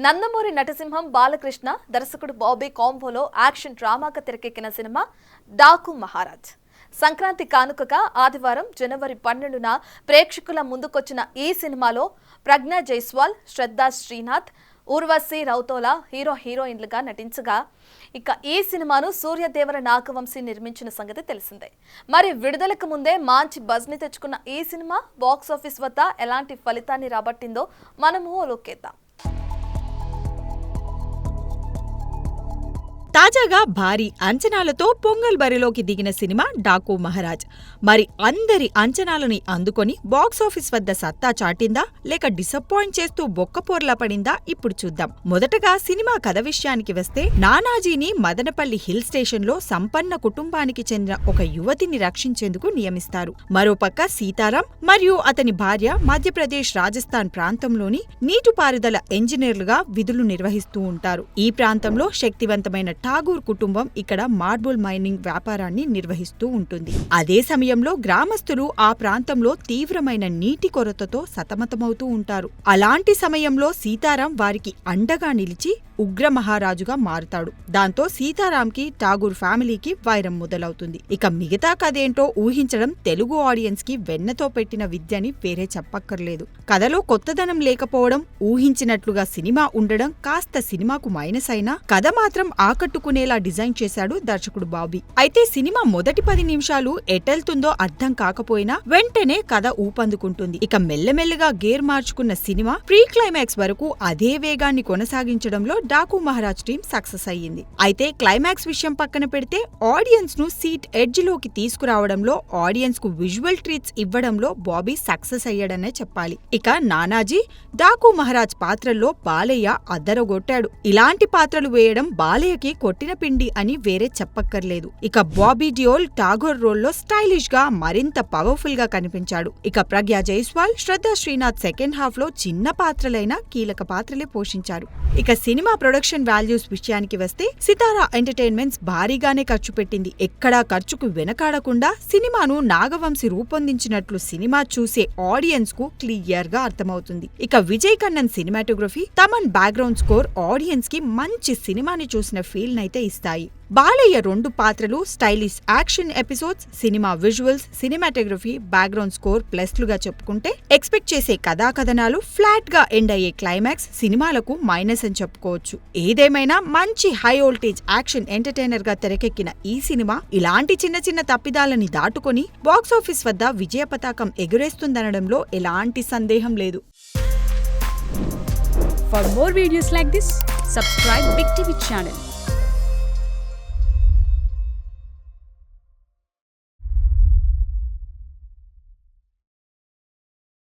నందమూరి నటసింహం బాలకృష్ణ దర్శకుడు బాబీ కాంబోలో యాక్షన్ డ్రామాగా తెరకెక్కిన సినిమా డాకు మహారాజ్. సంక్రాంతి కానుకగా ఆదివారం జనవరి 12న ప్రేక్షకుల ముందుకొచ్చిన ఈ సినిమాలో ప్రజ్ఞా జైస్వాల్, శ్రద్ధా శ్రీనాథ్, ఊర్వశి రౌతోలా హీరోయిన్లుగా నటించగా ఈ సినిమాను సూర్యదేవర నాగవంశీ నిర్మించిన సంగతి తెలిసిందే. మరి విడుదలకు ముందే మంచి బజ్ ని తెచ్చుకున్న ఈ సినిమా బాక్స్ ఆఫీస్ వద్ద ఎలాంటి ఫలితాన్ని రాబట్టిందో మనము లోకేద్దాం. తాజాగా భారీ అంచనాలతో పొంగల్ బరిలోకి దిగిన సినిమా డాకు మహారాజ్. మరి అందరి అంచనాలని అందుకొని బాక్సాఫీస్ వద్ద సత్తా చాటిందా లేక డిసప్పాయింట్ చేస్తూ బొక్కపోర్లా పడిందా ఇప్పుడు చూద్దాం. మొదటగా సినిమా కథ విషయానికి వస్తే, నానాజీని మదనపల్లి హిల్ స్టేషన్ లో సంపన్న కుటుంబానికి చెందిన ఒక యువతిని రక్షించేందుకు నియమిస్తారు. మరోపక్క సీతారాం మరియు అతని భార్య మధ్యప్రదేశ్, రాజస్థాన్ ప్రాంతంలోని నీటిపారుదల ఇంజనీర్లుగా విధులు నిర్వహిస్తూ ఉంటారు. ఈ ప్రాంతంలో శక్తివంతమైన ఠాగూర్ కుటుంబం ఇక్కడ మార్బుల్ మైనింగ్ వ్యాపారాన్ని నిర్వహిస్తూ ఉంటుంది. అదే సమయంలో గ్రామస్తులు ఆ ప్రాంతంలో తీవ్రమైన నీటి కొరతతో సతమతమవుతూ ఉంటారు. అలాంటి సమయంలో సీతారాం వారికి అండగా నిలిచి ఉగ్ర మహారాజుగా మారుతాడు. దాంతో సీతారాంకి ఠాగూర్ ఫ్యామిలీకి వైరం మొదలవుతుంది. ఇక మిగతా కథేంటో ఊహించడం తెలుగు ఆడియన్స్ కి వెన్నతో పెట్టిన విద్యని వేరే చెప్పక్కర్లేదు. కథలో కొత్తదనం లేకపోవడం, ఊహించినట్లుగా సినిమా ఉండడం కాస్త సినిమాకు మైనస్ అయినా కథ మాత్రం ఆకట్టుకునేలా డిజైన్ చేశాడు దర్శకుడు బాబీ. అయితే సినిమా మొదటి 10 నిమిషాలు ఎటెళ్తుందో అర్థం కాకపోయినా వెంటనే కథ ఊపందుకుంటుంది. ఇక మెల్లమెల్లగా గేర్ మార్చుకున్న సినిమా ప్రీ క్లైమాక్స్ వరకు అదే వేగాన్ని కొనసాగించడంలో డాకు మహారాజ్ టీం సక్సెస్ అయ్యింది. అయితే క్లైమాక్స్ విషయం పక్కన పెడితే ఆడియన్స్ ను సీట్ ఎడ్జ్ లోకి తీసుకురావడంలో, ఆడియన్స్ కు విజువల్ ట్రీట్స్ ఇవ్వడంలో బాబీ సక్సెస్ అయ్యాడనే చెప్పాలి. ఇక నానాజీ, డాకు మహారాజ్ పాత్రల్లో బాలయ్య అద్దరగొట్టాడు. ఇలాంటి పాత్రలు వేయడం బాలయ్యకి కొట్టిన పిండి అని వేరే చెప్పక్కర్లేదు. ఇక బాబీ డియోల్ ఠాగూర్ రోల్లో స్టైలిష్ గా మరింత పవర్ఫుల్ గా కనిపించాడు. ఇక ప్రజ్ఞా జైస్వాల్, శ్రద్ధా శ్రీనాథ్ సెకండ్ హాఫ్ లో చిన్న పాత్రలైనా కీలక పాత్రలే పోషించారు. ఇక సినిమా ప్రొడక్షన్ వాల్యూస్ విషయానికి వస్తే, సితారా ఎంటర్టైన్మెంట్స్ భారీగానే ఖర్చు పెట్టింది. ఎక్కడా ఖర్చుకు వెనకాడకుండా సినిమాను నాగవంశీ రూపొందించినట్లు సినిమా చూసే ఆడియన్స్ కు క్లియర్ గా అర్థమవుతుంది. ఇక Vijay Kannan cinematography, Thaman background score audience కి మంచి సినిమాని చూసిన ఫీల్ నైతే ఇస్తాయి. బాలయ్య 2 పాత్రలు, stylish action episodes, cinema visuals, cinematography, background score ప్లస్లుగా చెప్పుకుంటే, ఎక్స్పెక్ట్ చేసే కథాకథనాలు, ఫ్లాట్ గా ఎండ్ అయ్యే క్లైమాక్స్ సినిమాలకు మైనస్ అని చెప్పుకోవచ్చు. ఏదేమైనా మంచి హై వోల్టేజ్ యాక్షన్ ఎంటర్టైనర్ గా తెరకెక్కిన ఈ సినిమా ఇలాంటి చిన్న చిన్న తప్పిదాలని దాటుకొని బాక్సాఫీస్ వద్ద విజయ పతాకం ఎగురేస్తుందనడంలో ఎలాంటి సందేహం లేదు. For more videos like this, subscribe Big TV channel.